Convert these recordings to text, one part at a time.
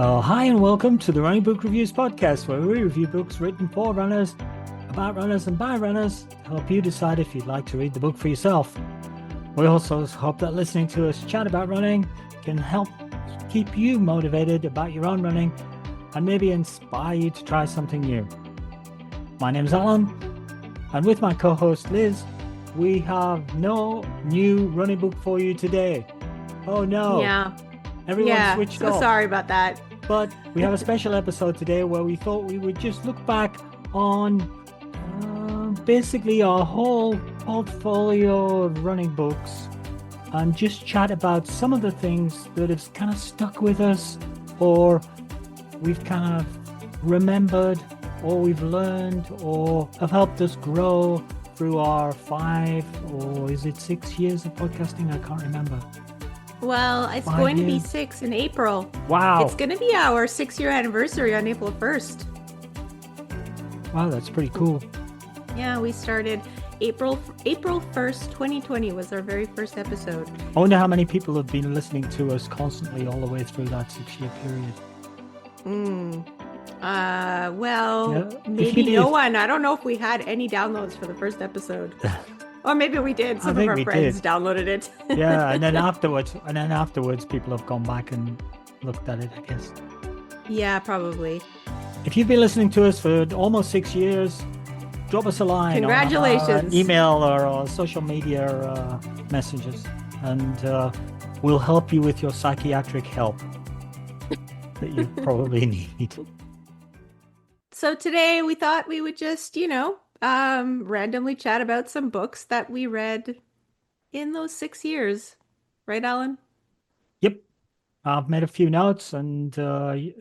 Hi and welcome to the Running Book Reviews podcast, where we review books written for runners, about runners and by runners, to help you decide if you'd like to read the book for yourself. We also hope that listening to us chat about running can help keep you motivated about your own running and maybe inspire you to try something new. My name's Alan, and with my co-host Liz, we have no new running book for you today. Oh no. Yeah. Everyone switched off. So sorry about that. But we have a special episode today where we thought we would just look back on basically our whole portfolio of running books and just chat about some of the things that have kind of stuck with us, or we've kind of remembered, or we've learned, or have helped us grow through our 5 or is it 6 years of podcasting? I can't remember. Well, it's 5 going to years. be 6 in April. Wow. It's going to be our 6-year anniversary on April 1st. Wow, that's pretty cool. Yeah, we started April 1st, 2020 was our very first episode. I wonder how many people have been listening to us constantly all the way through that 6-year period. Maybe no one. I don't know if we had any downloads for the first episode. Or maybe we did. Some of our friends downloaded it. Yeah, and then afterwards, people have gone back and looked at it, I guess. Yeah, probably. If you've been listening to us for almost 6 years, drop us a line. Congratulations. On our email or our social media messages, and we'll help you with your psychiatric help that you probably need. So today we thought we would just, randomly chat about some books that we read in those 6 years. Right, Alan? Yep. I've made a few notes, and I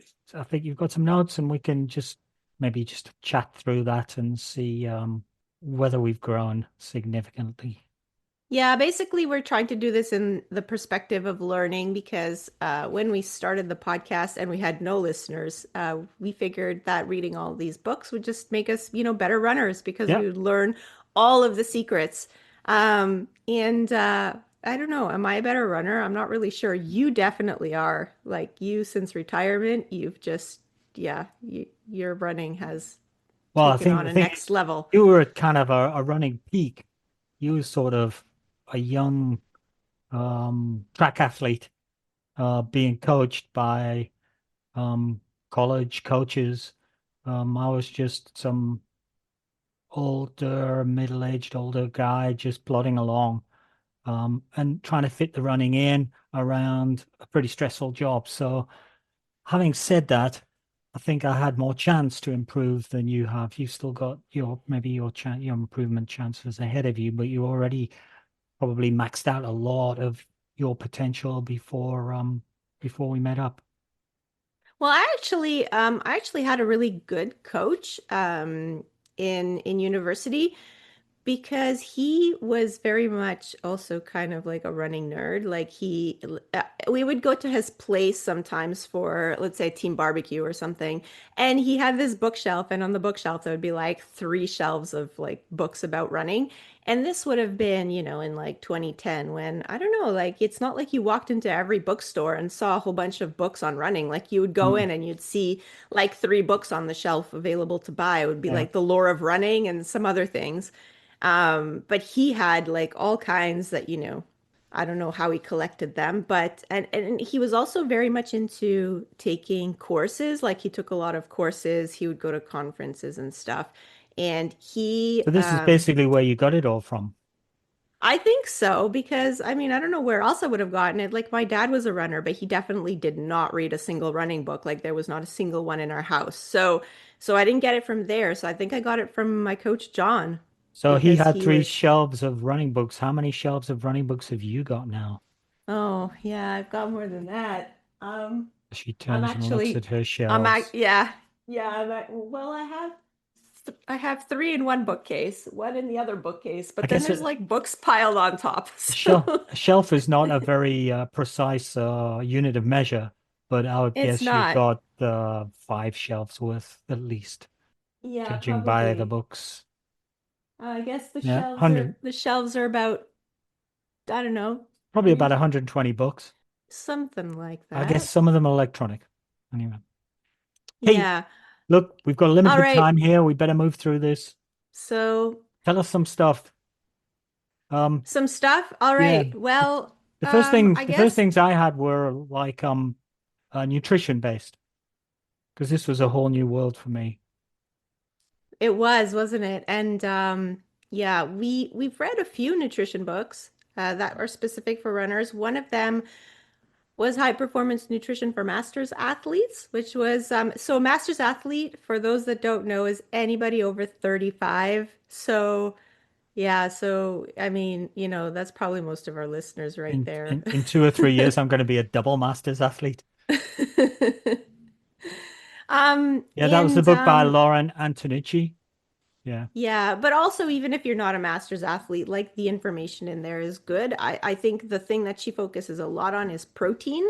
think you've got some notes, and we can maybe chat through that and see whether we've grown significantly. Yeah, basically we're trying to do this in the perspective of learning because when we started the podcast and we had no listeners, we figured that reading all these books would just make us, better runners because we would learn all of the secrets. I don't know, am I a better runner? I'm not really sure. You definitely are. Like you, since retirement, you've just, your running has taken on a next level. You were at kind of a running peak. You were sort of a young track athlete being coached by college coaches. I was just some middle-aged older guy just plodding along and trying to fit the running in around a pretty stressful job. So having said that, I think I had more chance to improve than you have. You've still got your improvement chances ahead of you, but you already probably maxed out a lot of your potential before we met up. Well, I actually had a really good coach in university because he was very much also kind of like a running nerd. Like we would go to his place sometimes for, let's say, team barbecue or something. And he had this bookshelf, and on the bookshelf, there would be like 3 shelves of like books about running. And this would have been, in like 2010 when, I don't know, like it's not like you walked into every bookstore and saw a whole bunch of books on running. Like you would go in and you'd see like 3 books on the shelf available to buy. It would be like The Lore of Running and some other things. But he had like all kinds that, I don't know how he collected them, but and he was also very much into taking courses. Like he took a lot of courses. He would go to conferences and stuff. And So this is basically where you got it all from. I think so, because I don't know where else I would have gotten it. Like my dad was a runner, but he definitely did not read a single running book. Like there was not a single one in our house. So I didn't get it from there. So I think I got it from my coach, John. So he had 3 shelves of running books. How many shelves of running books have you got now? Oh, yeah, I've got more than that. She turns and looks at her shelves. I have 3 in one bookcase, 1 in the other bookcase, but then there's like books piled on top. A shelf is not a very precise unit of measure, but I would guess you've got 5 shelves worth at least, judging by the books. I guess the shelves are about, I don't know. Probably about 120 books. Something like that. I guess some of them are electronic. Anyway, hey, Yeah. look, we've got a All limited right. time here. We better move through this. So Tell us some stuff. Um, some stuff. All yeah, right. Well, I the first guess things I had were like nutrition based because this was a whole new world for me. it was, wasn't it? And yeah, we've read a few nutrition books that are specific for runners. One of them was High Performance Nutrition for Masters Athletes, which was so a masters athlete, for those that don't know, is anybody over 35. So yeah, so I mean, that's probably most of our listeners right there. In 2 or 3 years, I'm going to be a double masters athlete. Yeah, that was the And book by Lauren Antonnuchi. Yeah. yeah, but also even if you're not a master's athlete, like the information in there is good. I think the thing that she focuses a lot on is protein.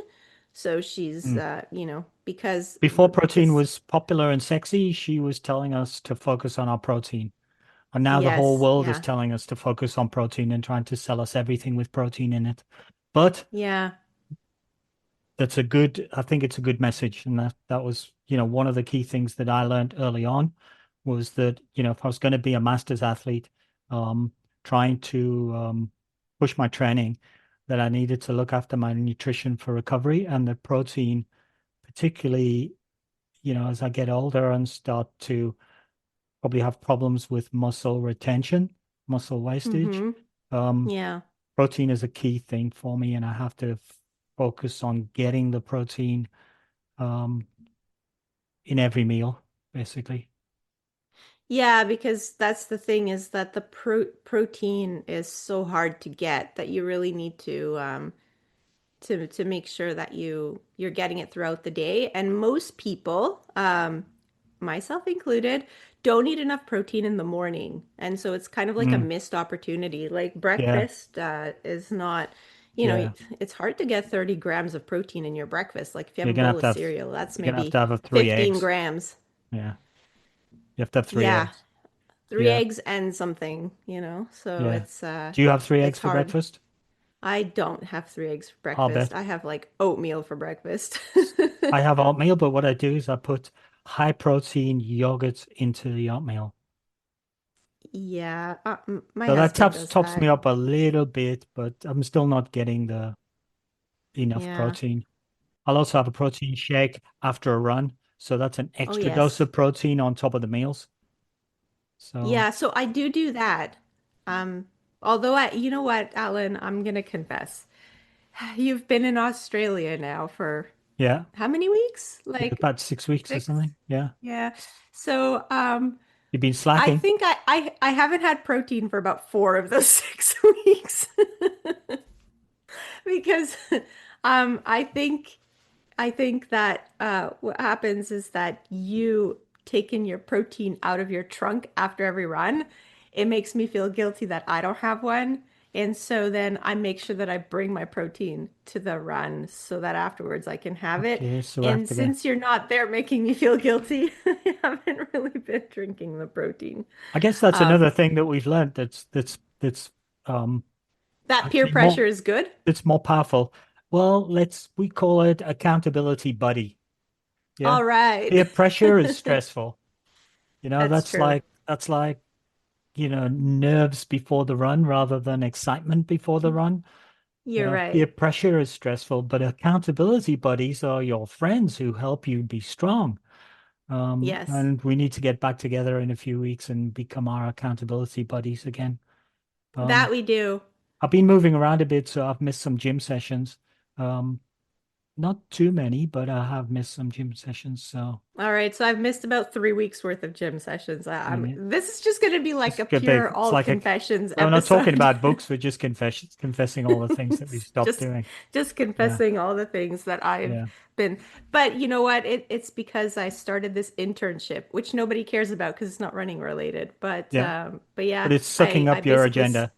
So she's Mm. because Before protein this was popular and sexy, she was telling us to focus on our protein. And now the whole yes, world is yeah. telling us to focus on protein and trying to sell us everything with protein in it. But Yeah. I think it's a good message. And that was, one of the key things that I learned early on was that, if I was going to be a masters athlete, um, trying to push my training, that I needed to look after my nutrition for recovery and the protein, particularly, as I get older and start to probably have problems with muscle retention, muscle wastage. Mm-hmm. Um, Yeah. Protein is a key thing for me, and I have to focus on getting the protein um, in every meal, basically. Yeah, because that's the thing is that the protein is so hard to get that you really need to make sure that you're getting it throughout the day. And most people, myself included, don't eat enough protein in the morning. And so it's kind of like a Mm, missed opportunity. Like yeah, breakfast is not, yeah. it's hard to get 30 grams of protein in your breakfast. Like if you have You're a gonna bowl have of to have cereal, that's you're gonna have maybe to have 15 three eggs. grams. Yeah, you have to have three Yeah, eggs. three Yeah, eggs and something, so yeah. Do you have three eggs it's for hard. breakfast? I don't have 3 eggs for I'll breakfast. bet. I have like oatmeal for breakfast. I have oatmeal, but what I do is I put high protein yogurt into the oatmeal. Yeah, my So that husband tops does tops me that. up a little bit, but I'm still not getting the enough Yeah. protein. I'll also have a protein shake after a run. So that's an Oh, extra dose yes. of protein on top of the meals. So Yeah, so I do that. Um, although you know what, Alan, I'm gonna confess. You've been in Australia now for yeah, how many weeks? yeah, Like about 6 weeks or 6? something. Yeah. Yeah. So, You've been I slacking. think I haven't had protein for about 4 of those 6 weeks. Because I think that what happens is that you taking your protein out of your trunk after every run, it makes me feel guilty that I don't have one. And so then I make sure that I bring my protein to the run so that afterwards I can have it. Okay, so I have And to get. since you're not there making me feel guilty, I haven't really been drinking the protein. I guess that's Um, another thing that we've learned that's um that peer actually more pressure is good. it's more powerful. Well, we call it accountability buddy. Yeah. All right. Peer pressure is stressful. That's true. That's like, nerves before the run rather than excitement before the run. You're Peer right. pressure is stressful, but accountability buddies are your friends who help you be strong. Yes. And we need to get back together in a few weeks and become our accountability buddies again. That Um, we do. I've been moving around a bit, so I've missed some gym sessions. Um, Not too many, but I have missed some gym sessions. So All right, so I've missed about 3 weeks worth of gym sessions. yeah, This is just going to be like it's a good. Big. pure It's all like confessions we're not talking episode. about books. We're just confessing all the things that we've stopped Just doing. just Yeah, confessing all the things that I've yeah, been. But you know what? It's because I started this internship, which nobody cares about because it's not running related. yeah. But yeah, But it's I sucking I up your basically agenda.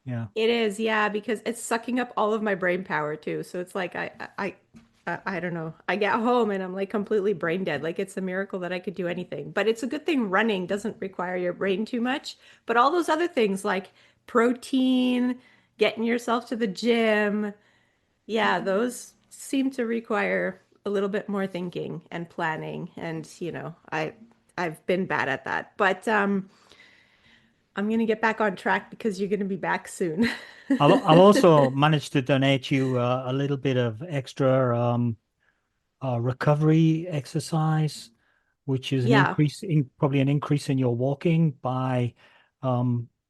Yeah, it is, yeah, because it's sucking up all of my brain power too. So it's like I don't know. I get home and I'm like completely brain dead. Like it's a miracle that I could do anything. But it's a good thing running doesn't require your brain too much. But all those other things like protein, getting yourself to the gym, yeah, those seem to require a little bit more thinking and planning, and I've been bad at that. But I'm gonna get back on track because you're gonna be back soon. I'll also manage to donate you a little bit of extra recovery exercise, which is Yeah. probably an increase in your walking by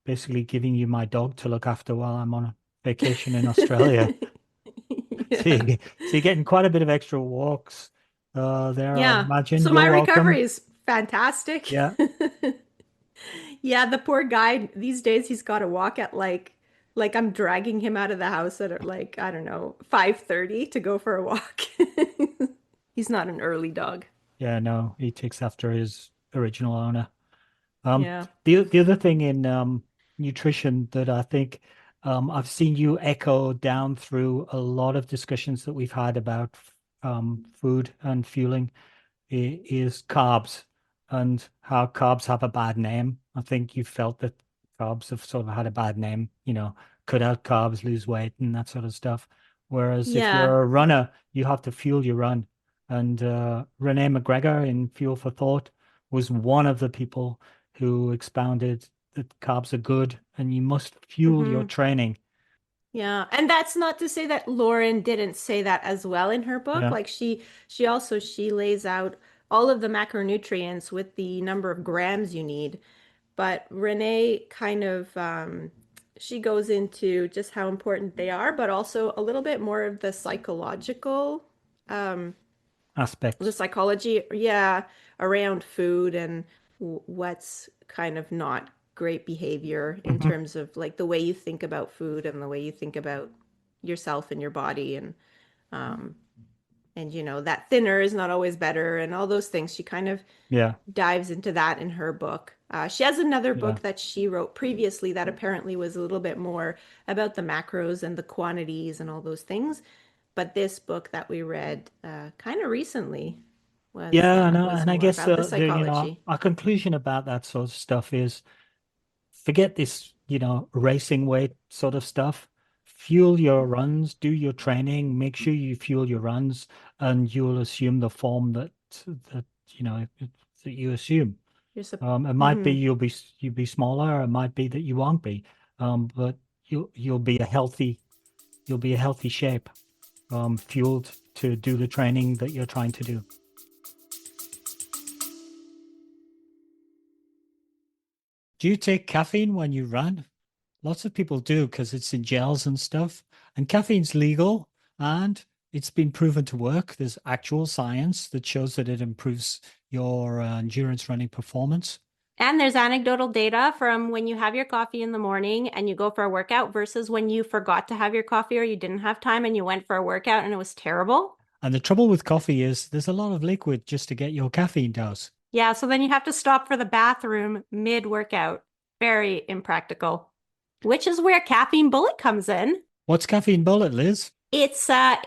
basically giving you my dog to look after while I'm on a vacation in Australia. So Yeah. you're getting quite a bit of extra walks there, I Yeah. imagine. So You're my recovery welcome. is fantastic. Yeah. Yeah, the poor guy these days he's got to walk at like I'm dragging him out of the house at like I don't know 5:30 to go for a walk. He's not an early dog. Yeah, no, he takes after his original owner. Yeah. The other thing in nutrition that I think I've seen you echo down through a lot of discussions that we've had about food and fueling is carbs and how carbs have a bad name. I think you felt that carbs have sort of had a bad name, cut out carbs, lose weight, and that sort of stuff. Whereas if Yeah. you're a runner, you have to fuel your run. And Renee McGregor in Fuel for Thought was one of the people who expounded that carbs are good and you must fuel your hmm training. Yeah. And that's not to say that Lauren didn't say that as well in her book. Yeah. Like she lays out all of the macronutrients with the number of grams you need. But Renee kind of she goes into just how important they are, but also a little bit more of the psychological, um, the Aspects. psychology, yeah, around food and what's kind of not great behavior in Hmm. terms of like the way you think about food and the way you think about yourself and your body um, and that thinner is not always better and all those things. She kind of Yeah. dives into that in her book. She has another Yeah. book that she wrote previously that apparently was a little bit more about the macros and the quantities and all those things. But this book that we read kind of recently Yeah, and was I more guess about the the psychology. our conclusion about that sort of stuff is forget this, racing weight sort of stuff. Fuel your runs, do your training, make sure you fuel your runs, and you'll assume the form that that you assume. You're so, It might be mm-hmm. you'll be smaller, it might be that you won't be. But you'll be you'll be a healthy shape, fueled to do the training that you're trying to do. Do you take caffeine when you run? Lots of people do because it's in gels and stuff. And caffeine's legal and it's been proven to work. There's actual science that shows that it improves your endurance running performance. And there's anecdotal data from when you have your coffee in the morning and you go for a workout versus when you forgot to have your coffee or you didn't have time and you went for a workout and it was terrible. And the trouble with coffee is there's a lot of liquid just to get your caffeine dose. Yeah, so then you have to stop for the bathroom mid-workout. Very impractical. Which is where Caffeine Bullet comes in. What's caffeine bullet, Liz? It's a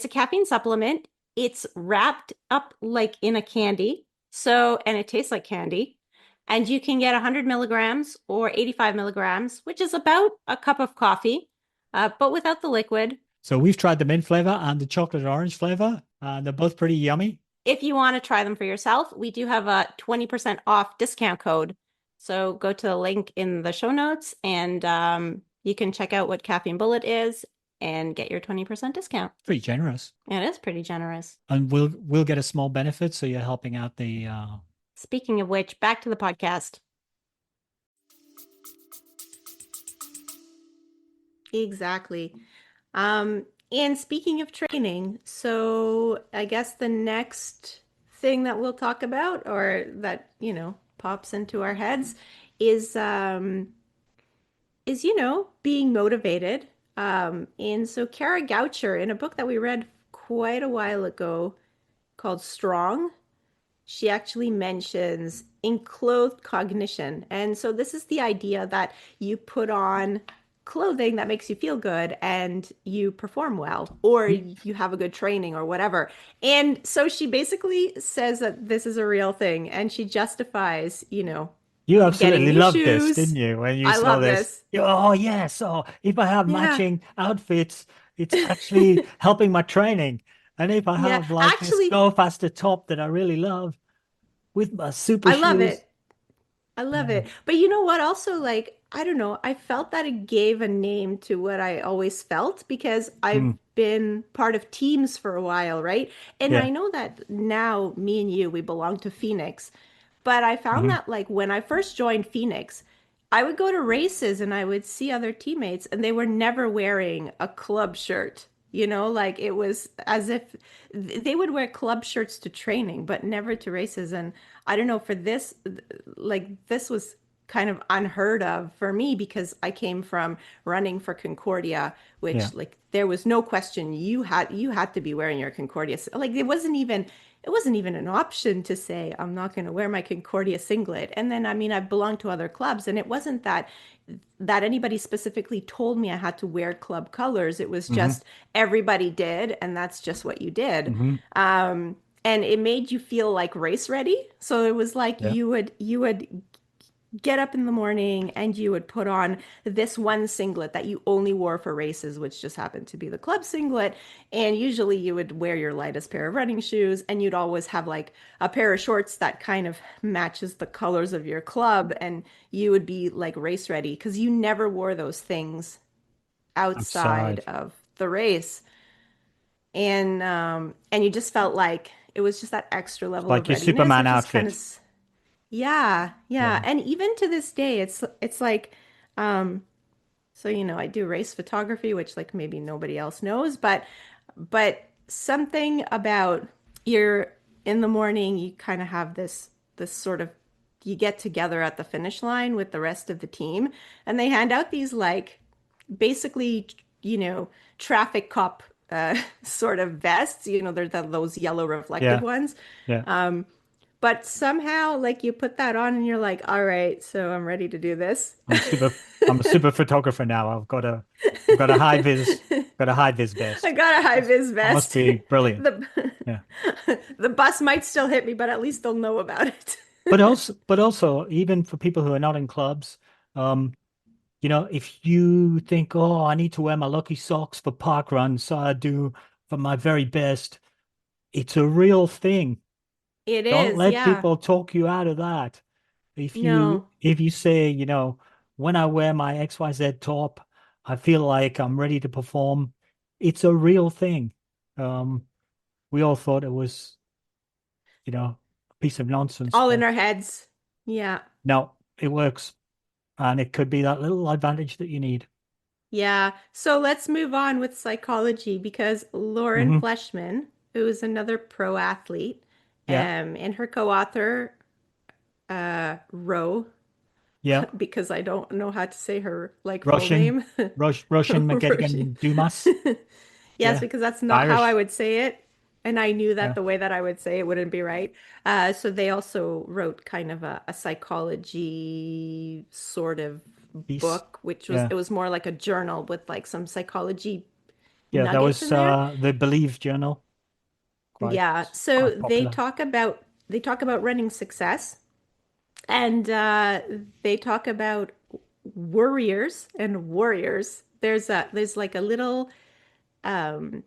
caffeine supplement. It's wrapped up like in a candy. So, and it tastes like candy. And you can get 100 milligrams or 85 milligrams, which is about a cup of coffee, but without the liquid. So we've tried the mint flavor and the chocolate orange flavor, and they're both pretty yummy. If you want to try them for yourself, we do have a 20% off discount code. So go to the link in the show notes and you can check out what Caffeine Bullet is and get your 20% discount. Pretty generous. It is pretty generous. And we'll get a small benefit, so you're helping out the Speaking of which, back to the podcast. Exactly. And speaking of training, so I guess the next thing that we'll talk about or that, pops into our heads is being motivated. And so Kara Goucher in a book that we read quite a while ago called Strong, she actually mentions enclothed cognition. And so this is the idea that you put on clothing that makes you feel good and you perform well or you have a good training or whatever. And so she basically says that this is a real thing and she justifies, You getting absolutely new loved this, shoes. didn't you, when you I saw love this? this. Oh, yes. So if I have Yeah. matching outfits, it's actually helping my training. And if I Yeah, have like this actually, go faster top that I really love with my super I love shoes, it. I love yeah, it. But you know what? Also, like, I don't know, I felt that it gave a name to what I always felt because I've mm, been part of teams for a while, right? And yeah, I know that now me and you, we belong to Phoenix. But I found hmm that like when I first joined Phoenix, I would go to races and I would see other teammates and they were never wearing a club shirt. You know, like it was as if they would wear club shirts to training, but never to races. And I don't know, for this, like this was kind of unheard of for me because I came from running for Concordia, yeah, which like there was no question you had to be wearing your Concordia. Like it wasn't even an option to say I'm not going to wear my Concordia singlet. And then I mean I belonged to other clubs and it wasn't that anybody specifically told me I had to wear club colors. It was hmm just everybody did and that's just what you did. hmm And it made you feel like race ready. So it was like yeah, you would get up in the morning and you would put on this one singlet that you only wore for races, which just happened to be the club singlet. And usually you would wear your lightest pair of running shoes and you'd always have like a pair of shorts that kind of matches the colors of your club. And you would be like race ready because you never wore those things outside outside, of the race. And you just felt like it was just that extra it's level of like your readiness, Superman which is kind of outfit. yeah, yeah. Yeah, And even to this day, it's like, um, so I do race photography, which like maybe nobody else knows, but something about you're in the morning, you kind of have this sort of you get together at the finish line with the rest of the team, and they hand out these like basically, you know, traffic cop sort of vests. They're those yellow reflective yeah, ones. yeah. Um, but somehow, like you put that on and you're like, all right, so I'm ready to do this. I'm a super photographer now. I've got a high vis I vest. got a high vis That must vest. be brilliant. The Yeah. the bus might still hit me, but at least they'll know about it. But also, even for people who are not in clubs, um, if you think, oh, I need to wear my lucky socks for park runs, so I do for my very best, it's a real thing. It Don't is, let yeah. people talk you out of that. If you No. if you say, when I wear my XYZ top, I feel like I'm ready to perform, it's a real thing. Um, we all thought it was, a piece of nonsense, All in but our heads. Yeah. no, it works. And it could be that little advantage that you need. Yeah. So let's move on with psychology because Lauren Hmm Fleshman, who is another pro athlete, Yeah, and her co-author, Ro, yeah. because I don't know how to say her like full Russian, name. Russian Roshi. McGettigan-Dumas. Yes, Yeah, because that's not how I Irish. would say it. And I knew that Yeah, the way that I would say it wouldn't be right. So they also wrote kind of a psychology sort of peace. book, which was Yeah, it was more like a journal with like some psychology yeah. That nuggets was in there. the Believe Journal. Quite, Yeah. So quite they popular. talk about running success and they talk about worriers and warriors. There's like a little um,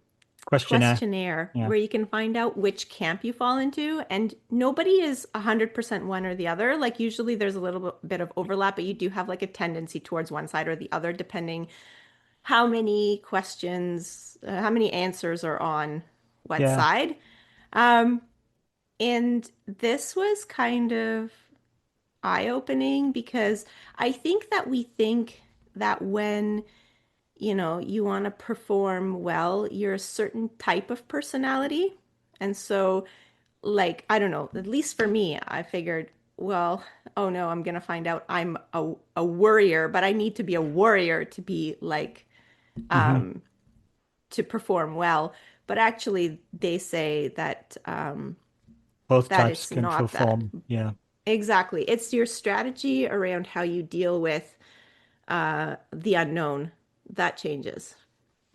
Questionnaire. questionnaire Yeah, where you can find out which camp you fall into, and nobody is 100% one or the other. Like usually there's a little bit of overlap, but you do have like a tendency towards one side or the other depending how many questions, how many answers are on what yeah. side. Um, and this was kind of eye-opening because I think that we think that when you want to perform well, you're a certain type of personality. And so, like, I don't know, at least for me, I figured, well, oh no, I'm gonna find out I'm a worrier, but I need to be a warrior to be like, hmm um, to perform well. But actually, they say that Both that types it's can not that. perform. Yeah, Exactly. It's your strategy around how you deal with the unknown that changes,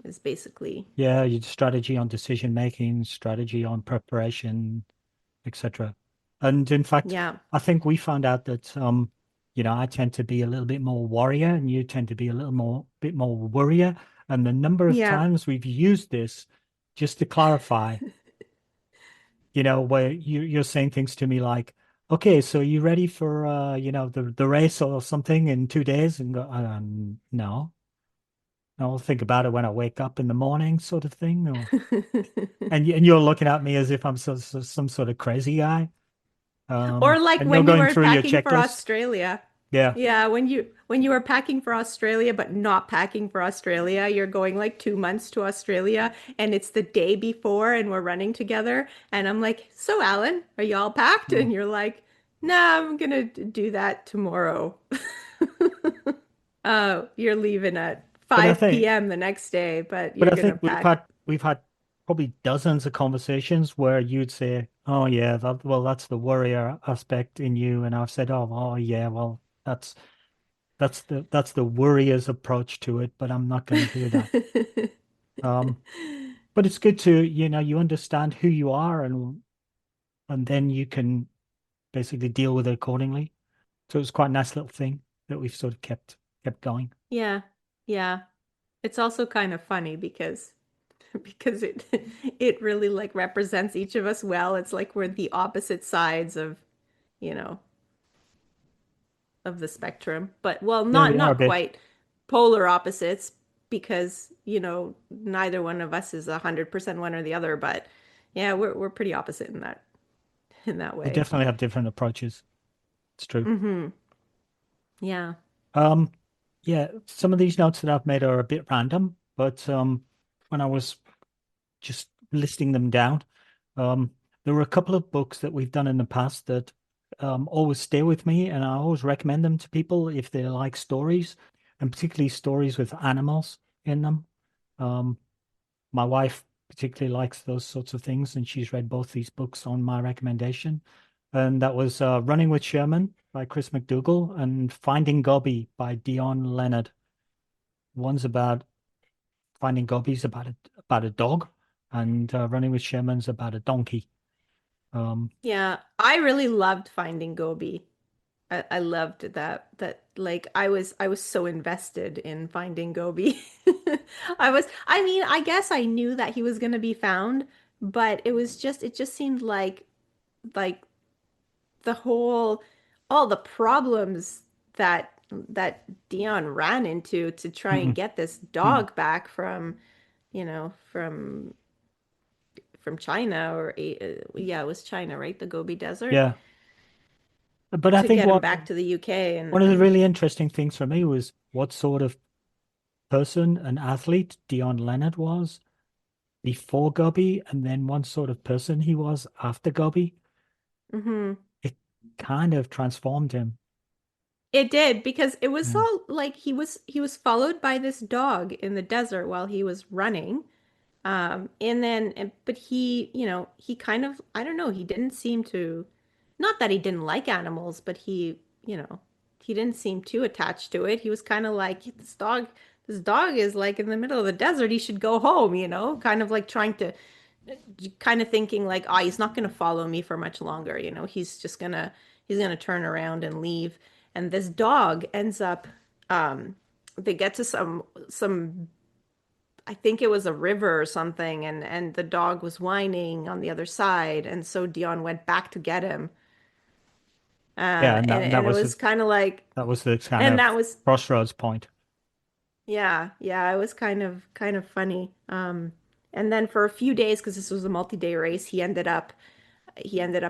is basically. yeah. Your strategy on decision making, strategy on preparation, etc. And in fact, Yeah. I think we found out that I tend to be a little bit more warrior, and you tend to be a little more bit more worrier. And the number of Yeah. times we've used this just to clarify, where you're saying things to me like, okay, so you ready for the race or something in 2 days? And go, no, I'll think about it when I wake up in the morning, sort of thing. And you're looking at me as if I'm some sort of crazy guy. Or like And you're when you going were through your packing for checklist. Australia. Yeah. Yeah, when you were packing for Australia but not packing for Australia, you're going like 2 months to Australia and it's the day before and we're running together and I'm like, "So Alan, are you all packed?" Mm. And you're like, "Nah, I'm gonna do that tomorrow." Oh, you're leaving at But I 5 think, p.m. the next day, but but you're I gonna think pack. we've had probably dozens of conversations where you'd say, "Oh yeah, that's the worrier aspect in you," and I've said, "Oh yeah, well that's the worrier's approach to it," but I'm not going to hear that. Um, but it's good to, you understand who you are, and then you can basically deal with it accordingly. So it's quite a nice little thing that we've sort of kept going. Yeah. Yeah. It's also kind of funny because because it really like represents each of us well. It's like we're the opposite sides you know, of the spectrum. But well, Yeah, not we are a not bit. quite polar opposites because, neither one of us is 100% one or the other, but yeah, we're pretty opposite in that We way. definitely have different approaches. It's true. Mm-hmm. Yeah. Um, yeah, some of these notes that I've made are a bit random, but when I was just listing them down, um, there were a couple of books that we've done in the past that always stay with me, and I always recommend them to people if they like stories, and particularly stories with animals in them. Um, my wife particularly likes those sorts of things, and she's read both these books on my recommendation. And that was Running with Sherman by Chris McDougall and Finding Gobi by Dion Leonard. One's about Finding Gobi's about a dog, and Running with Sherman's about a donkey. Um, Yeah, I really loved Finding Gobi. I loved that like I was so invested in Finding Gobi. I mean, I guess I knew that he was going to be found, but it just seemed like the whole all the problems that Dion ran into to try and mm, get this mm, dog back from China yeah, it was China, right? The Gobi Desert yeah, but I to think get him what back to the UK and one of the and really interesting things for me was what sort of person and athlete Dion Leonard was before Gobi, and then one sort of person he was after Gobi. Mhm. It kind of transformed him. It did because it was Yeah. all like he was followed by this dog in the desert while he was running. But he kind of, I don't know, he didn't seem to, not that he didn't like animals, but he didn't seem too attached to it. He was kind of like, this dog is like in the middle of the desert. He should go home, kind of like kind of thinking like, oh, he's not going to follow me for much longer. He's gonna turn around and leave. And this dog ends up, they get to some I think it was a river or something, and the dog was whining on the other side, and so Dion went back to get him. Yeah, and And that it was was kind of like, that was the kind and of that was, crossroads point. yeah, yeah, it was kind of funny. And then for a few days, because this was a multi-day race, he ended up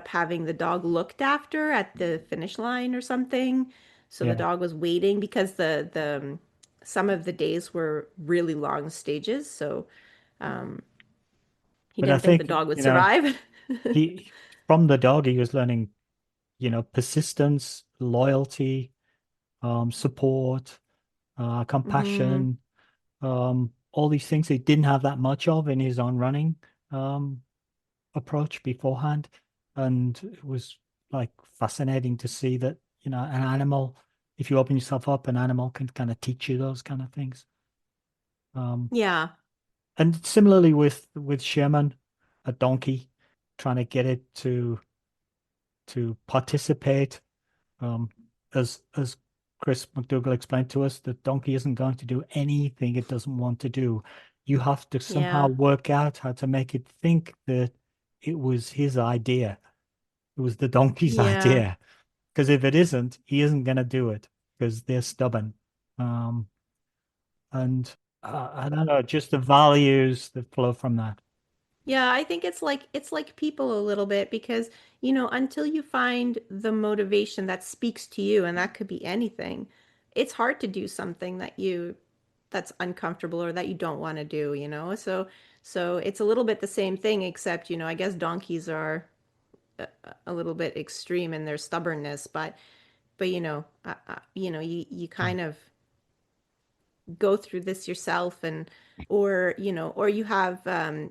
having the dog looked after at the finish line or something. So the Yeah. dog was waiting because the some of the days were really long stages, so um, he But I didn't think the think, dog would survive. he from the dog he was learning, persistence, loyalty, support, Hmm. compassion, all these things he didn't have that much of in his own running um approach beforehand. And it was like fascinating to see that, an animal, if you open yourself up, an animal can kind of teach you those kind of things. Um, Yeah. and similarly with Sherman, a donkey, trying to get it to participate. As Chris McDougall explained to us, the donkey isn't going to do anything it doesn't want to do. you have to somehow Yeah. work out how to make it think that it was his idea. It was the donkey's Yeah. idea. Because if it isn't, he isn't going to do it because they're stubborn. Um, and I don't know, just the values that flow from that. Yeah, I think it's like people a little bit because, until you find the motivation that speaks to you, and that could be anything, it's hard to do something that's uncomfortable or that you don't want to do. So it's a little bit the same thing, except, I guess donkeys are a little bit extreme in their stubbornness, but you Yeah. kind of go through this yourself, and or you have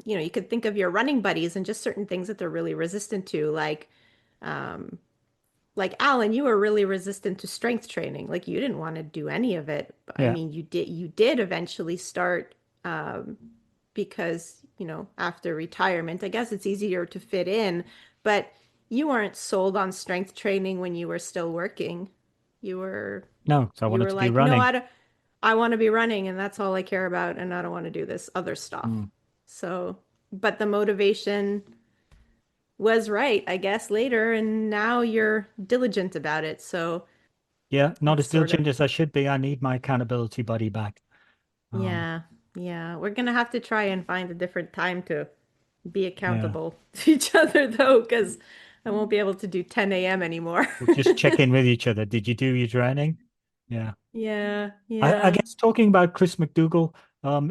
you could think of your running buddies and just certain things that they're really resistant to, um like Alan, you were really resistant to strength training. Like you didn't want to do any of it. I Yeah. mean, you did eventually start, because after retirement, I guess it's easier to fit in, but you weren't sold on strength training when you were still working. You were No, so I you wanted were to be like, no, running. I want to be running and that's all I care about, and I don't want to do this other stuff. Mm. So, but the motivation was right, I guess, later, and now you're diligent about it. So Yeah, not it's as sort of, diligent as I should be. I need my accountability buddy back. Um, yeah, yeah. We're gonna have to try and find a different time to be yeah, accountable to each other, though, because I won't be able to do 10 a.m. anymore. we'll just check in with each other. Did you do your training? Yeah. Yeah, I yeah. guess talking about Chris McDougall,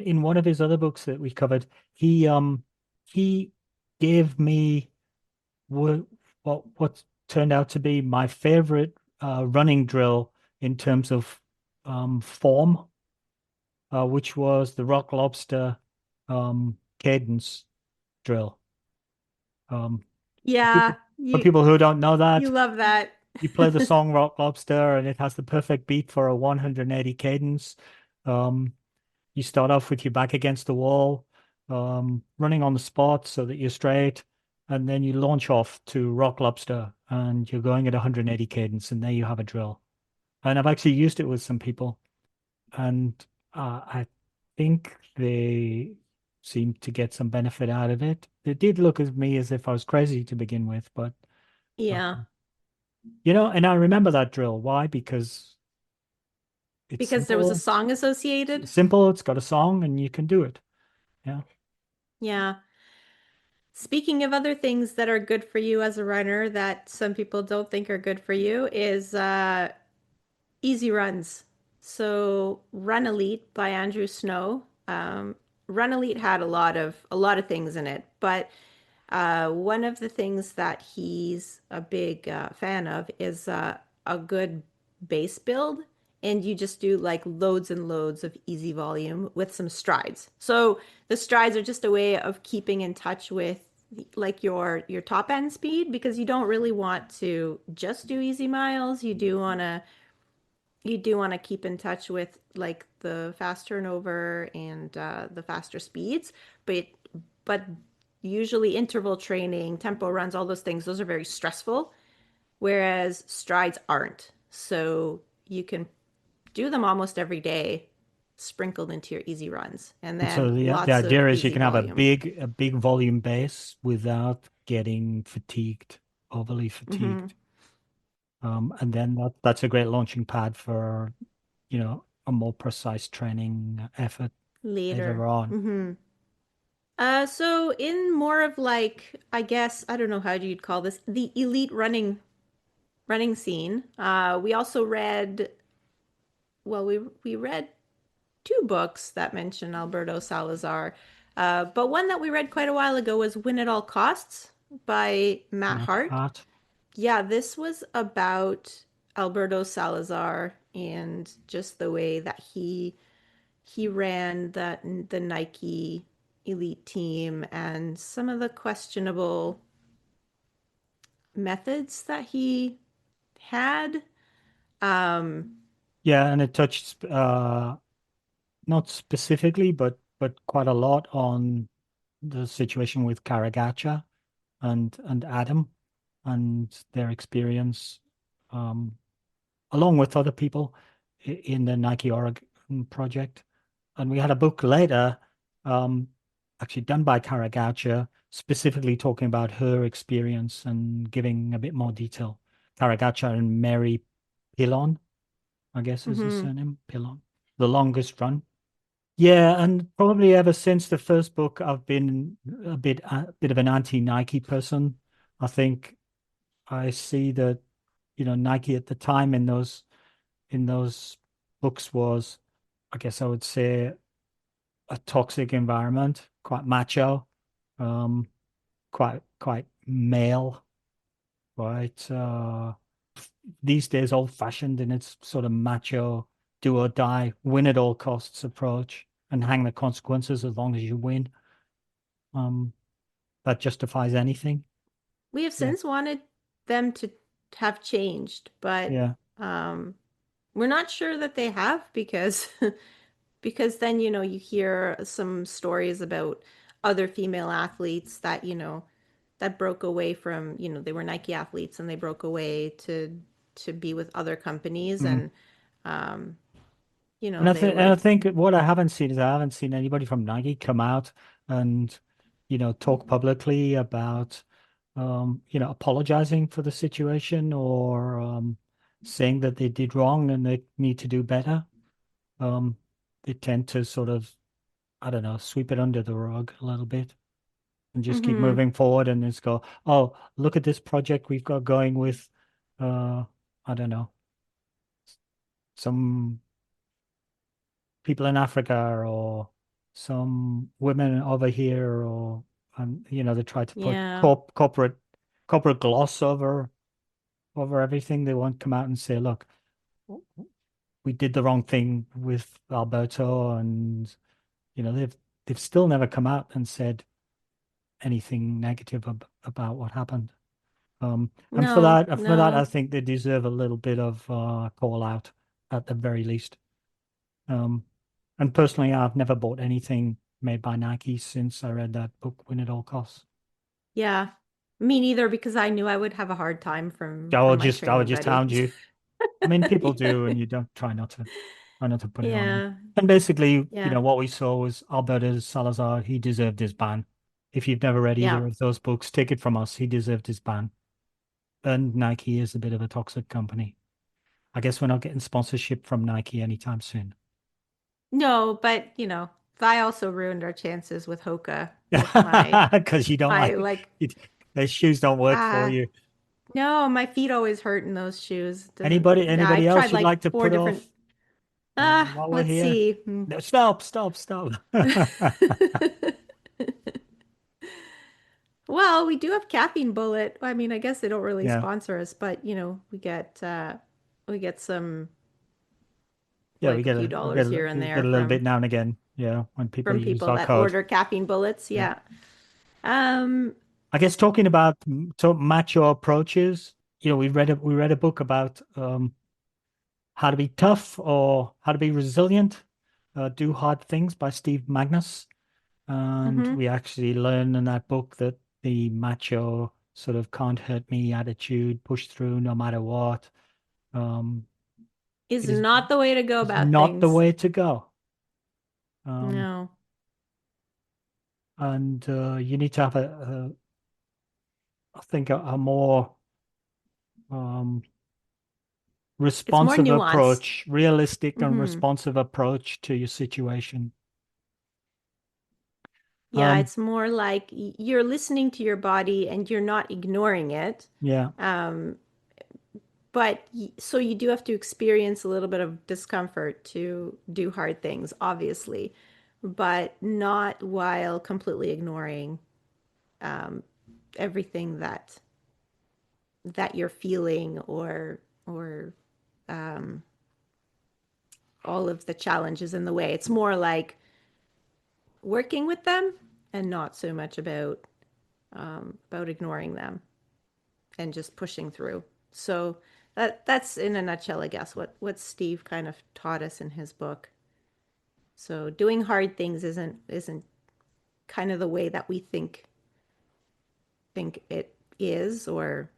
in one of his other books that we covered, he gave me what what turned out to be my favorite running drill in terms of form, which was the Rock Lobster cadence drill. Um, for Yeah, people for people who don't know you that, love that. you play the song Rock Lobster and it has the perfect beat for a 180 cadence. Um, you start off with your back against the wall, running on the spot so that you're straight, and then you launch off to Rock Lobster and you're going at 180 cadence, and there you have a drill. And I've actually used it with some people, and I think they seemed to get some benefit out of it. It did look at me as if I was crazy to begin with, but Yeah, um, and I remember that drill. Why? Because it's because there was a simple. song associated. It's simple. It's got a song, and you can do it. Yeah. Yeah. Speaking of other things that are good for you as a runner that some people don't think are good for you is easy runs. So Run Elite by Andrew Snow. Run Elite had a lot of things in it, but one of the things that he's a big fan of is a good base build, and you just do like loads and loads of easy volume with some strides. So the strides are just a way of keeping in touch with like your top end speed, because you don't really want to just do easy miles. You do want to keep in touch with like the fast turnover and the faster speeds, but usually interval training, tempo runs, all those things, those are very stressful, whereas strides aren't. So you can do them almost every day, sprinkled into your easy runs, and And so then the lots of idea is you easy can have volume. a big volume base without getting fatigued, overly Hmm. fatigued. And then that's a great launching pad for, a more precise training effort Later. later on. So in more of like, I guess, I don't know how you'd call this, the elite running scene. We also read, well, we read two books that mention Alberto Salazar, but one that we read quite a while ago was Win at All Costs by Matt Matt Hart. Hart. Yeah, this was about Alberto Salazar and just the way that he ran the Nike elite team and some of the questionable methods that he had. Um, Yeah, and it touched not specifically, but quite a lot on the situation with Karagacha and Adam and their experience, um, along with other people in the Nike Oregon project. And we had a book later um, actually done by Cara Goucher, specifically talking about her experience and giving a bit more detail. Cara Goucher and Mary Pilon, I guess is the Hmm. surname, Pilon. The Longest Run. Yeah, and probably ever since the first book, I've been a bit of an anti-Nike person. I think I see that, Nike at the time in those books was, I guess I would say, a toxic environment, quite macho, um, quite male, right? These days old-fashioned in its sort of macho, do or die, win at all costs approach, and hang the consequences as long as you win. Um, that justifies anything. We have Yeah, since wanted them to have changed, but yeah. um, we're not sure that they have because because then, you hear some stories about other female athletes that, that broke away from, they were Nike athletes and they broke away to be with other companies Mm. and um, And I they think and I would. think what I haven't seen is I haven't seen anybody from Nike come out and talk publicly about apologizing for the situation or saying that they did wrong and they need to do better. Um, they tend to sort of, I don't know, sweep it under the rug a little bit and just keep Hmm. moving forward and just go, oh, look at this project we've got going with, uh, I don't know, some people in Africa or some women over here, or they try to put Yeah. corporate gloss over everything. They won't come out and say, look, we did the wrong thing with Alberto, and they've still never come out and said anything negative about what happened. And for No, that, I no. think they deserve a little bit of call out at the very least. Um, and personally, I've never bought anything made by Nike since I read that book, Win at All Costs. Yeah. Me neither because I knew I would have a hard time I from would my just I would training just buddy. hound you. I mean, people Yeah. do, and you don't try not to put it on them. Yeah. And basically, Yeah. what we saw was Alberto Salazar. He deserved his ban. If you've never read Yeah. either of those books, take it from us. He deserved his ban. And Nike is a bit of a toxic company. I guess we're not getting sponsorship from Nike anytime soon. No, but I also ruined our chances with Hoka with Because you don't my like like it, their shoes don't work for ah you. no, my feet always hurt in those shoes. Doesn't Anybody I've tried else you'd like like to four put different off while we're let's here? see. No, stop. Well, we do have Caffeine Bullet. I mean, I guess they don't really Yeah, sponsor us, but we get some yeah, like a few dollars here and we get there a little bit now and again. Yeah, when people from use people our that code. order caffeine bullets. Yeah, Yeah. Um, I guess talking about macho approaches. We read a book about how to be tough or how to be resilient, do hard things by Steve Magnus. And mhm. we actually learn in that book that the macho sort of can't hurt me attitude, push through no matter what, um, Is is not the way to go is about not the things. way to go. Um, No. and you need to have I think, a more um, It's more responsive nuanced. approach, realistic and Hmm. responsive approach to your situation. Yeah, Um, it's more like you're listening to your body and you're not ignoring it. yeah, Um, but so you do have to experience a little bit of discomfort to do hard things, obviously, but not while completely ignoring um, everything that you're feeling or um, all of the challenges in the way. It's more like working with them and not so much about ignoring them and just pushing through. So that's in a nutshell, I guess, what Steve kind of taught us in his book. So doing hard things isn't kind of the way that we think it is, or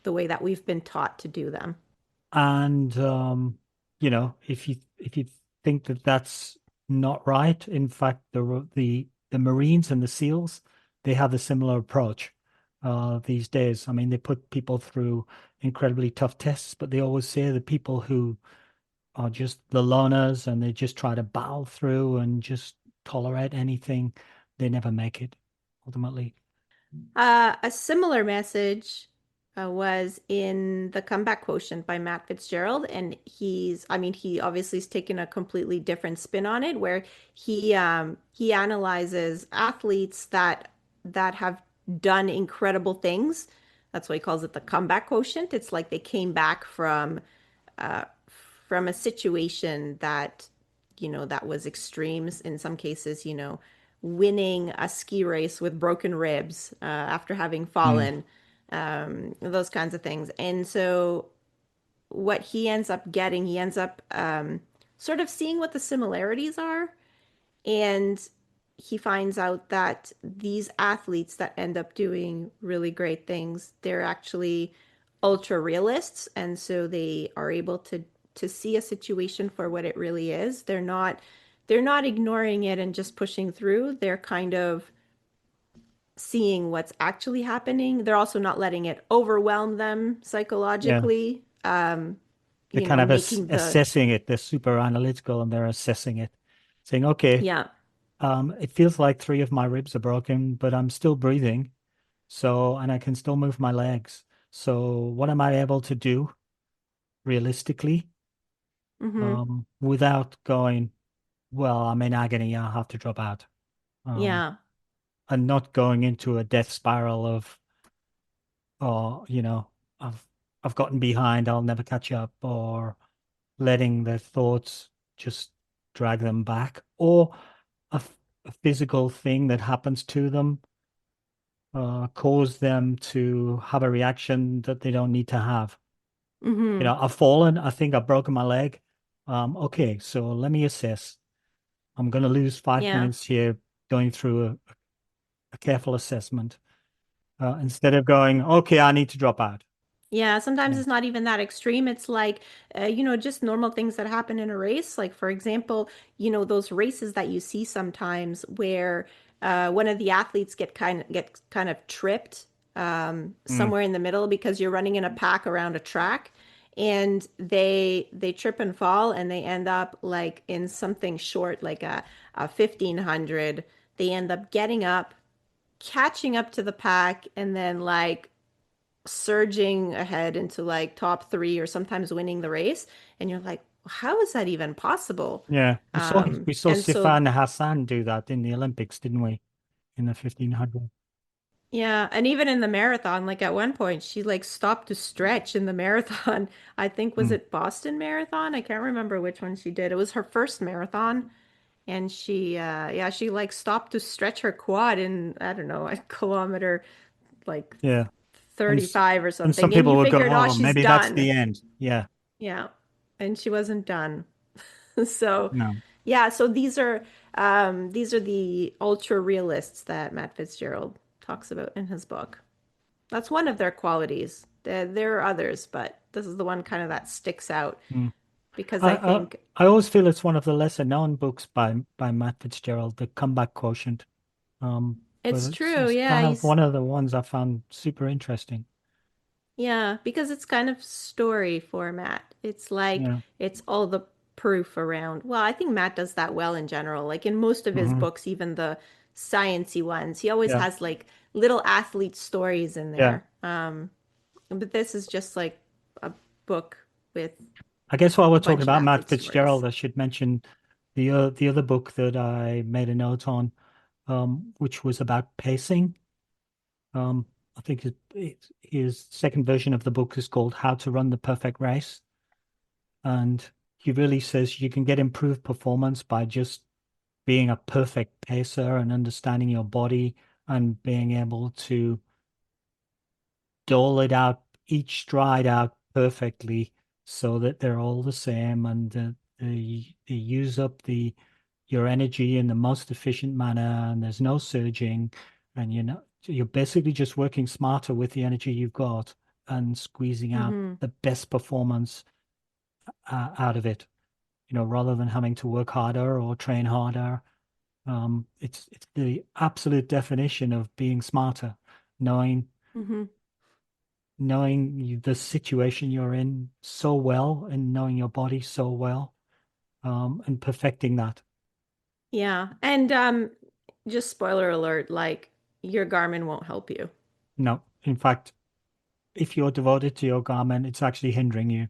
the way that we've been taught to do them. and if you think that that's not right. In fact, the Marines and the SEALs, they have a similar approach these days. I mean, they put people through incredibly tough tests, but they always say the people who are just the loners and they just try to bow through and just tolerate anything, they never make it ultimately. A similar message was in The Comeback Quotient by Matt Fitzgerald, and I mean, he obviously has taken a completely different spin on it, where he analyzes athletes that have done incredible things. That's why he calls it the comeback quotient. It's like they came back uh, from a situation that, that was extremes in some cases, winning a ski race with broken ribs after having Mm, fallen, those kinds of things. And so what he ends up getting, he ends up sort of seeing what the similarities are. And he finds out that these athletes that end up doing really great things, they're actually ultra realists. And so they are able to see a situation for what it really is. They're not ignoring it and just pushing through. They're kind of seeing what's actually happening. They're also not letting it overwhelm them yeah. psychologically. They're kind of Making assessing it. They're super analytical and they're assessing it, saying, okay, yeah. it feels like three of my ribs are broken, but I'm still breathing. So, and I can still move my legs. So, what am I able to do realistically, Hmm. without going, well, I'm in agony, I'll have to drop out. Um, Yeah. and not going into a death spiral of, oh, I've I've gotten behind, I'll never catch up, or letting their thoughts just drag them back, or a physical thing that happens to them cause them to have a reaction that they don't need to have. Hmm. I've fallen. I think I've broken my leg. Okay, so let me assess. I'm going to lose five Yeah. minutes here going through a careful assessment instead of going, okay, I need to drop out. Yeah, sometimes Yeah. it's not even that extreme. It's like, just normal things that happen in a race. Like, for example, those races that you see sometimes where one of the athletes get kind of tripped Mm, somewhere in the middle because you're running in a pack around a track, and they trip and fall, and they end up like in something short, like a 1500. They end up getting up, catching up to the pack, and then like surging ahead into like top three or sometimes winning the race. And you're like, how is that even possible? yeah. We saw And so, Sifan Hassan do that in the Olympics, didn't we? In the 1500. yeah. And even in the marathon, like at one point, she like stopped to stretch in the marathon. I think, was Mm, it Boston Marathon? I can't remember which one she did. It was her first marathon. And yeah, she like stopped to stretch her quad in, I don't know, a kilometer like yeah. And s- 35 or and some something. And people you would go, figured, oh, oh, she's maybe that's done. the end. Yeah. Yeah. And she wasn't done. So, No. yeah, so these are the ultra realists that Matt Fitzgerald talks about in his book. That's one of their qualities. There are others, but this is the one kind of that sticks out Mm. because I, I I think I always feel it's one of the lesser known books by Matt Fitzgerald, The Comeback Quotient. But it's it's, true. it's Yeah, kind of one of the ones I found super interesting. because it's kind of story format. It's like Yeah. it's all the proof around. Well, I think Matt does that well in general. Like in most of his Hmm. books, even the sciency ones, he always Yeah. has like little athlete stories in Yeah. there. But this is just like a book with I guess while we're a talking bunch of about Matt athlete stories. Fitzgerald, I should mention the other book that I made a note on, which was about pacing. Um, I think his second version of the book is called How to Run the Perfect Race. And he really says you can get improved performance by just being a perfect pacer and understanding your body and being able to dole it out, each stride out perfectly so that they're all the same and they use up your energy in the most efficient manner and there's no surging and you're basically just working smarter with the energy you've got and squeezing out Hmm. the best performance out of it. rather than having to work harder or train harder. It's the absolute definition of being smarter, knowing Hmm. the situation you're in so well and knowing your body so well, and perfecting that. Yeah. And just spoiler alert, like your Garmin won't help you. No, in fact, if you're devoted to your Garmin, it's actually hindering you.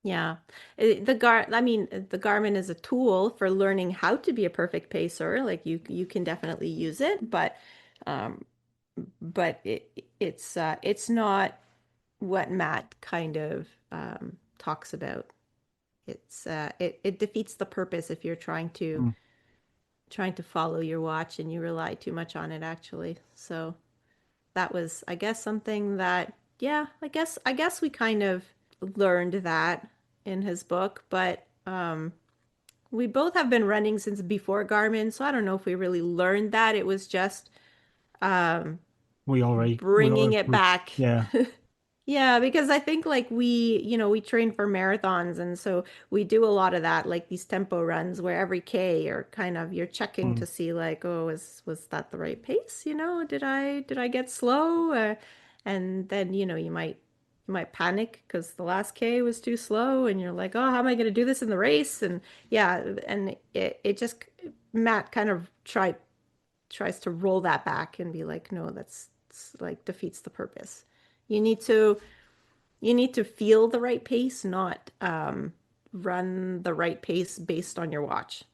Yeah. I mean, the Garmin is a tool for learning how to be a perfect pacer. Like you can definitely use it, um it's not what Matt kind of talks about. It defeats the purpose if you're Mm. trying to follow your watch and you rely too much on it actually. So that was, I guess, something that, yeah, I guess we kind of learned that in his book, but we both have been running since before Garmin, so I don't know if we really learned that. It was just um, We bringing already, it back. yeah. Yeah, because I think like we train for marathons and so we do a lot of that, like these tempo runs where every K or kind of you're checking Mm. to see like, oh, was that the right pace? Did I get slow? And then, you might panic because the last K was too slow and you're like, oh, how am I going to do this in the race? And yeah, and it just Matt kind of tries to roll that back and be like, no, that's like defeats the purpose. You need to you need to feel the right pace, not run the right pace based on your watch.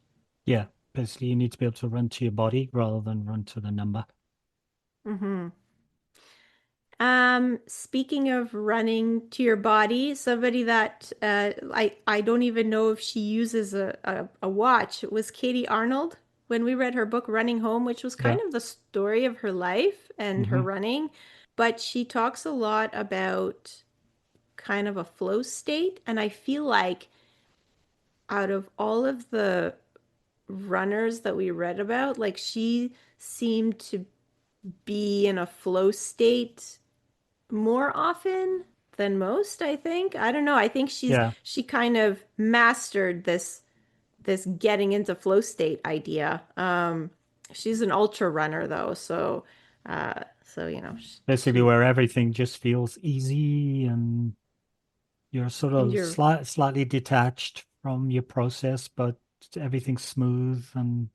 Yeah. Basically, you need to be able to run to your body rather than run to the number. Hmm. Speaking of running to your body, somebody that I don't even know if she uses a watch was Katie Arnold when we read her book Running Home, which was kind Yeah. of the story of her life and her Hmm. running. But she talks a lot about kind of a flow state, and I feel like out of all of the runners that we read about, like she seemed to be in a flow state more often than most, I think. I don't know. I think Yeah. she kind of mastered this getting into flow state idea. She's an ultra runner though, so Basically, where everything just feels easy and you're sort of you're slightly detached from your process, but everything's smooth and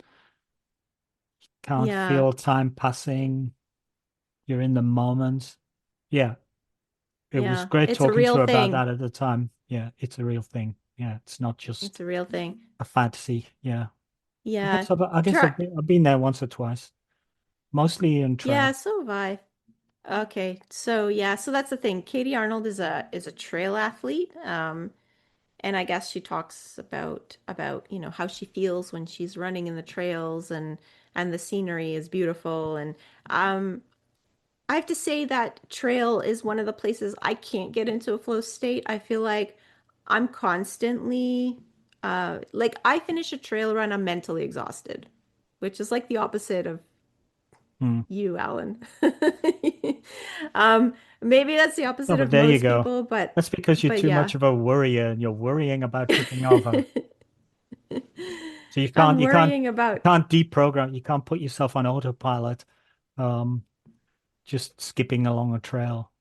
can't yeah, feel time passing. You're in the moment. Yeah, it was yeah. great It's a talking to real her about thing. that at the time. Yeah, it's a real thing. Yeah, it's not It's just a real thing. a fantasy. Yeah, Yeah. I guess Try I've been there once or twice, mostly in Yeah, trail. so have I. Okay, so yeah, so that's the thing. Katie Arnold is a trail athlete, and I guess she talks about how she feels when she's running in the trails and the scenery is beautiful. And um, I have to say that trail is one of the places I can't get into a flow state. I feel like I'm constantly like I finish a trail run, I'm mentally exhausted, which is like the opposite of Hmm. you, Alan. Um, maybe that's the No, opposite but of there you most go. people, but That's because you're too yeah. much of a worrier and you're worrying about tripping over. So I'm worrying you about can't deprogram, you can't put yourself on autopilot, um, just skipping along a trail.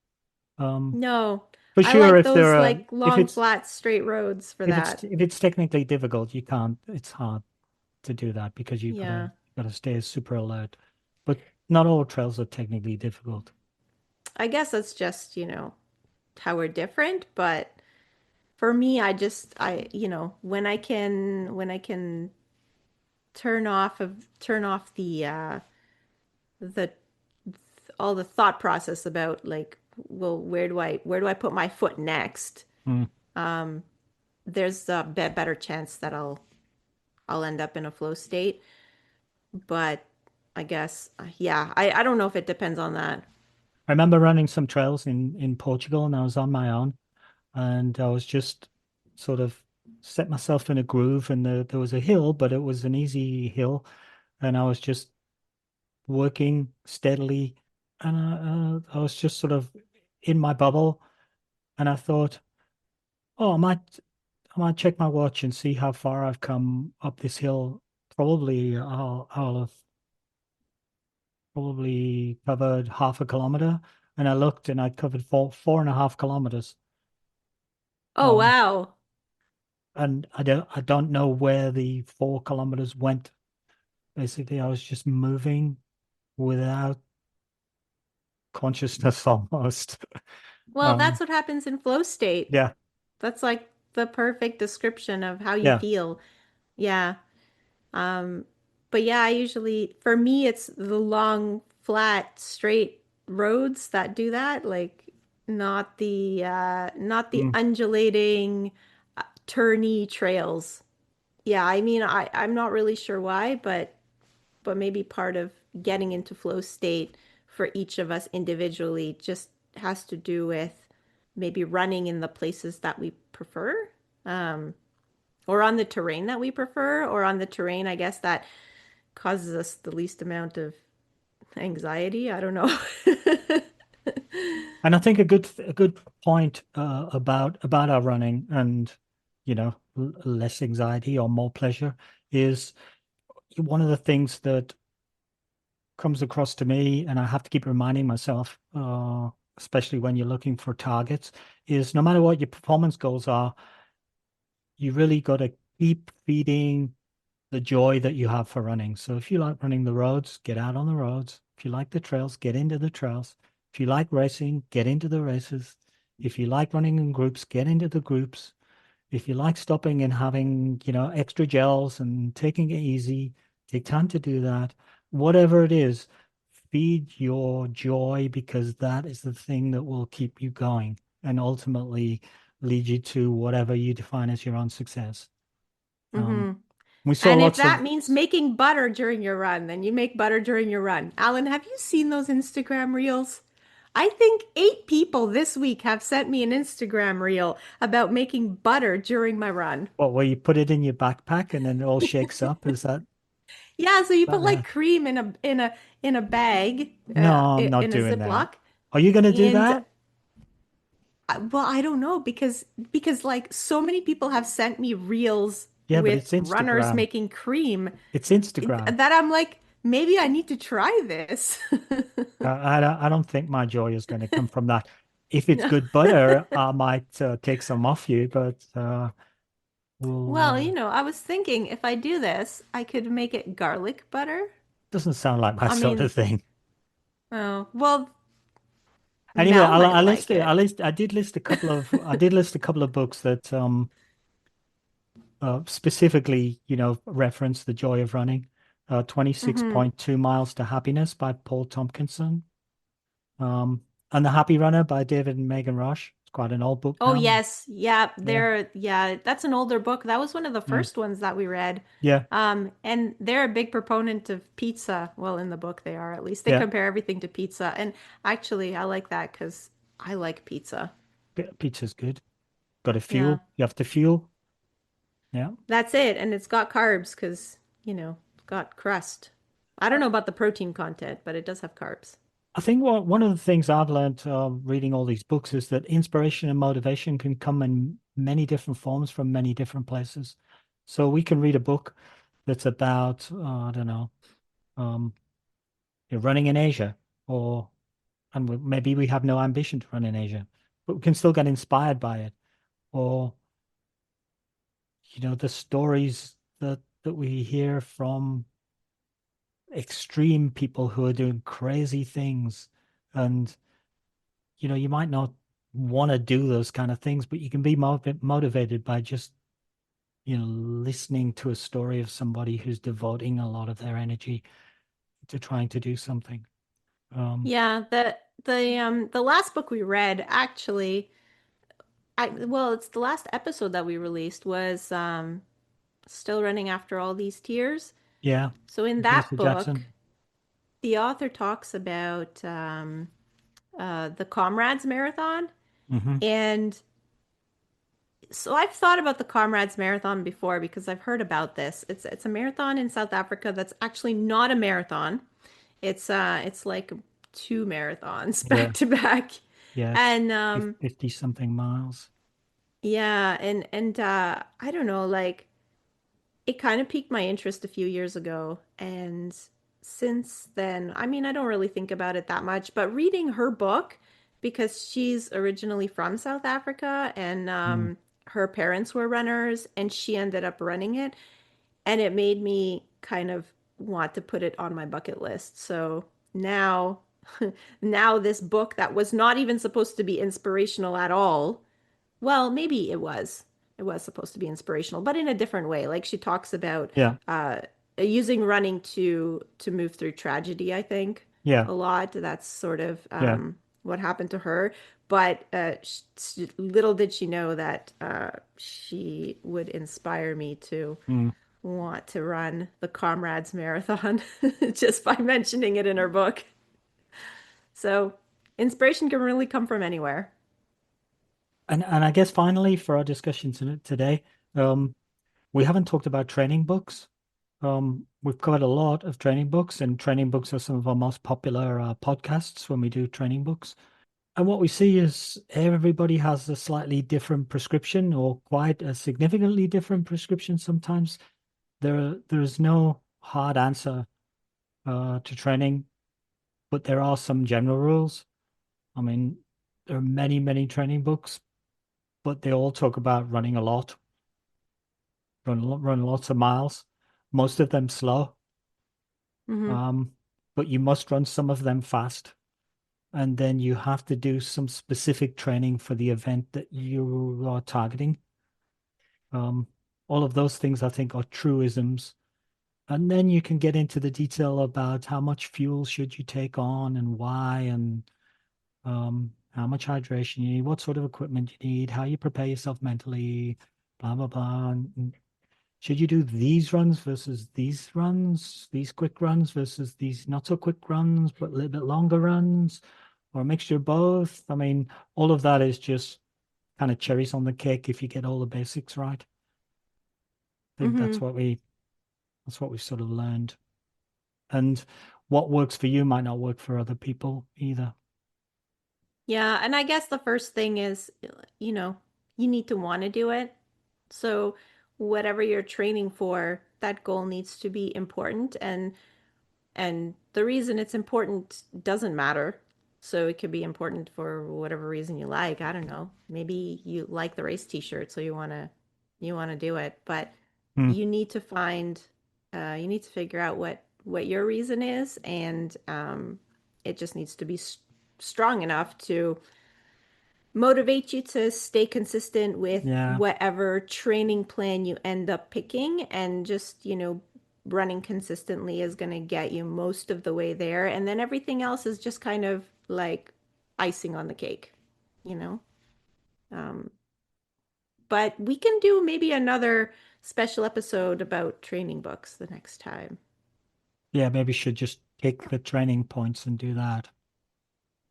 Um, no. for I sure, like if there those are, like long, flat, straight roads for that. if it's technically difficult, you can't. It's hard to do that because Yeah. you gotta stay super alert. But not all trails are technically difficult. I guess that's just, how we're different, but for me, when I can turn off the all the thought process about like, well, where do I put my foot next? Hmm. There's a better chance that I'll end up in a flow state. But I guess, yeah, I don't know if it depends on that. I remember running some trails in Portugal, and I was on my own, and I was just sort of set myself in a groove, and there was a hill, but it was an easy hill, and I was just working steadily, and I was just sort of in my bubble, and I thought, oh, might check my watch and see how far I've come up this hill. Probably I'll have probably covered half a kilometer. And I looked and I covered 4.5 kilometers. Oh, Um, wow. and I don't know where the 4 kilometers went. Basically, I was just moving without consciousness almost. Well, Um, that's what happens in flow state. yeah, That's like the perfect description of how you yeah. feel. Yeah. Um, but yeah, I usually, for me, it's the long, flat, straight roads that do that, like not the Mm. undulating, turny trails. Yeah, I mean, I'm not really sure why, but maybe part of getting into flow state for each of us individually just has to do with maybe running in the places that we prefer, um, or on the terrain that we prefer, or on the terrain, I guess, that causes us the least amount of anxiety. I don't know. And I think a good point about our running and less anxiety or more pleasure is one of the things that comes across to me, and I have to keep reminding myself, especially when you're looking for targets, is no matter what your performance goals are, you really got to keep feeding the joy that you have for running. So if you like running the roads, get out on the roads. If you like the trails, get into the trails. If you like racing, get into the races. If you like running in groups, get into the groups. If you like stopping and having, extra gels and taking it easy, take time to do that. Whatever it is, feed your joy because that is the thing that will keep you going and ultimately lead you to whatever you define as your own success. Um, hmm we saw And if lots that of, means making butter during your run, then you make butter during your run. Alan, have you seen those Instagram reels? I think 8 people this week have sent me an Instagram reel about making butter during my run. where you put it in your backpack and then it all shakes up. Is that Yeah, so you put that? like cream in a bag, No, I'm not in a doing that. Ziploc, Are you going to do and that? well, I don't know because like so many people have sent me reels Yeah, but with it's runners Instagram. making cream It's Instagram. that I'm like, maybe I need to try this. I don't think my joy is going to come from that. If it's good butter, I might take some off you, but we'll, Well, I was thinking if I do this, I could make it garlic butter. doesn't sound like my I sort mean, of thing. oh, well, Anyway, Mel might like it. I did list a couple of books that specifically, reference the joy of running. Hmm 26.2 Miles to Happiness by Paul Tompkinson. Um, and The Happy Runner by David and Megan Rush. It's quite an old book Oh now. yes, yeah, Yeah. yeah, that's an older book. That was one of the Yeah. first ones that we read. Yeah. And they're a big proponent of pizza. Well, in the book they are at least. They Yeah. compare everything to pizza. And actually, I like that because I like pizza. Pizza's good. Got to Yeah, fuel. You have to fuel. Yeah. that's it. And it's got carbs because, it's got crust. I don't know about the protein content, but it does have carbs. I think one of the things I've learned reading all these books is that inspiration and motivation can come in many different forms from many different places. So we can read a book that's about, I don't know, um, running in Asia, maybe we have no ambition to run in Asia, but we can still get inspired by it. Or, the stories that we hear from extreme people who are doing crazy things. And, you might not want to do those kind of things, but you can be motivated by just, listening to a story of somebody who's devoting a lot of their energy to trying to do something. Um, Yeah, the last book we read actually, well, it's the last episode that we released was Still Running After All These Tears. yeah, So in it's that Mr. book, Jackson. the author talks about the Comrades Marathon. Hmm. And so I've thought about the Comrades Marathon before because I've heard about this. It's a marathon in South Africa that's actually not a marathon. It's like 2 marathons Yeah, back to back. yeah, it's And 50 something miles. Yeah, and I don't know, like it kind of piqued my interest a few years ago, and since then, I mean, I don't really think about it that much, but reading her book, because she's originally from South Africa, and Mm. her parents were runners, and she ended up running it, and it made me kind of want to put it on my bucket list. So now, now this book that was not even supposed to be inspirational at all, well, maybe it was. It was supposed to be inspirational, but in a different way. Like she talks about Yeah, uh, using running to move through tragedy, I think, yeah, a lot. That's sort of yeah. what happened to her. But little did she know that she would inspire me to Mm. want to run the Comrades Marathon just by mentioning it in her book. So inspiration can really come from anywhere. And I guess finally for our discussion today, um, we haven't talked about training books. We've covered a lot of training books, and training books are some of our most popular podcasts when we do training books. And what we see is everybody has a slightly different prescription, or quite a significantly different prescription sometimes. There's no hard answer to training, but there are some general rules. I mean, there are many, many training books, but they all talk about running a lot, run lots of miles, most of them slow. Hmm. Um, but you must run some of them fast. And then you have to do some specific training for the event that you are targeting. Um, all of those things I think are truisms. And then you can get into the detail about how much fuel should you take on and why, and how much hydration you need, what sort of equipment you need, how you prepare yourself mentally, blah, blah, blah. And should you do these runs versus these runs, these quick runs versus these not so quick runs, but a little bit longer runs, or a mixture of both? I mean, all of that is just kind of cherries on the cake if you get all the basics right. I think Hmm. that's what we sort of learned. And what works for you might not work for other people either. Yeah, and I guess the first thing is, you know, you need to want to do it. So whatever you're training for, that goal needs to be important, and the reason it's important doesn't matter. So it could be important for whatever reason you like. I don't know. Maybe you like the race t-shirt, so you want to do it, but Hmm. you need to find you need to figure out what your reason is, and it just needs to be strong enough to motivate you to stay consistent with Yeah. whatever training plan you end up picking, and just, running consistently is going to get you most of the way there, and then everything else is just kind of like icing on the cake, you know? Um, but we can do maybe another special episode about training books the next time. Yeah, maybe should just take the training points and do that.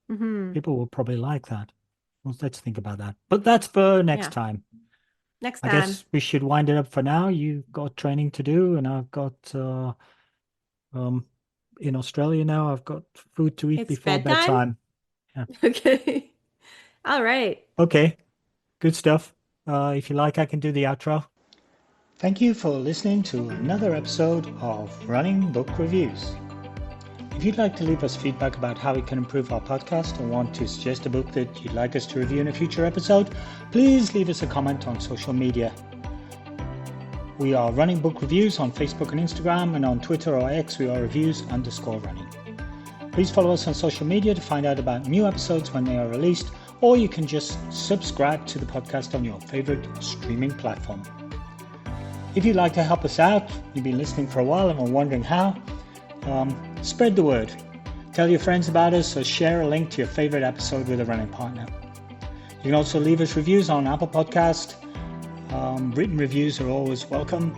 Hmm. People will probably like that. Well, let's think about that. But that's for next Yeah, time. next I time. guess we should wind it up for now. You've got training to do, and I've got um in Australia now, I've got food to eat It's before bedtime. bedtime. Yeah. Okay. All right. Okay, good stuff. If you like, I can do the outro. Thank you for listening to another episode of Running Book Reviews. If you'd like to leave us feedback about how we can improve our podcast, or want to suggest a book that you'd like us to review in a future episode, please leave us a comment on social media. We are Running Book Reviews on Facebook and Instagram, and on Twitter or X we are reviews_running. Please follow us on social media to find out about new episodes when they are released, or you can just subscribe to the podcast on your favorite streaming platform. If you'd like to help us out, you've been listening for a while and are wondering how, spread the word. Tell your friends about us, or share a link to your favorite episode with a running partner. You can also leave us reviews on Apple Podcast. Written reviews are always welcome,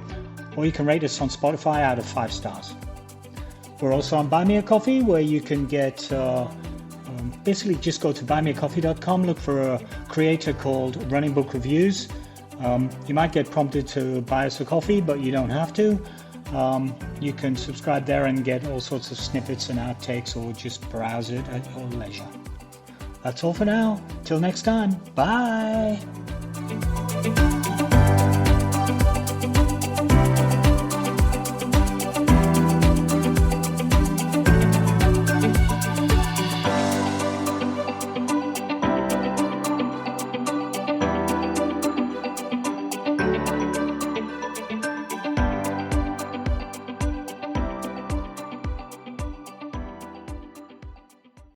or you can rate us on Spotify out of 5 stars. We're also on Buy Me a Coffee, where you can get basically just go to buymeacoffee.com, look for a creator called Running Book Reviews. You might get prompted to buy us a coffee, but you don't have to. You can subscribe there and get all sorts of snippets and outtakes, or just browse it at your leisure. That's all for now. Till next time. Bye.